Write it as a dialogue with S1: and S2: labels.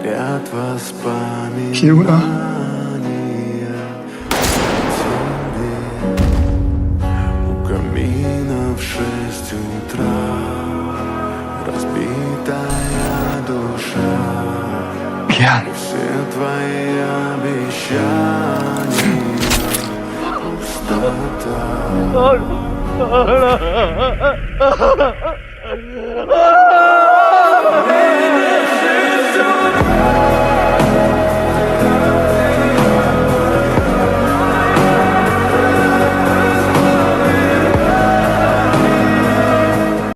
S1: Горят воспоминания
S2: Чего?
S1: тебе. У камина в 6 утра разбитая душа.
S2: Пьян.
S1: И все твои обещания пустота.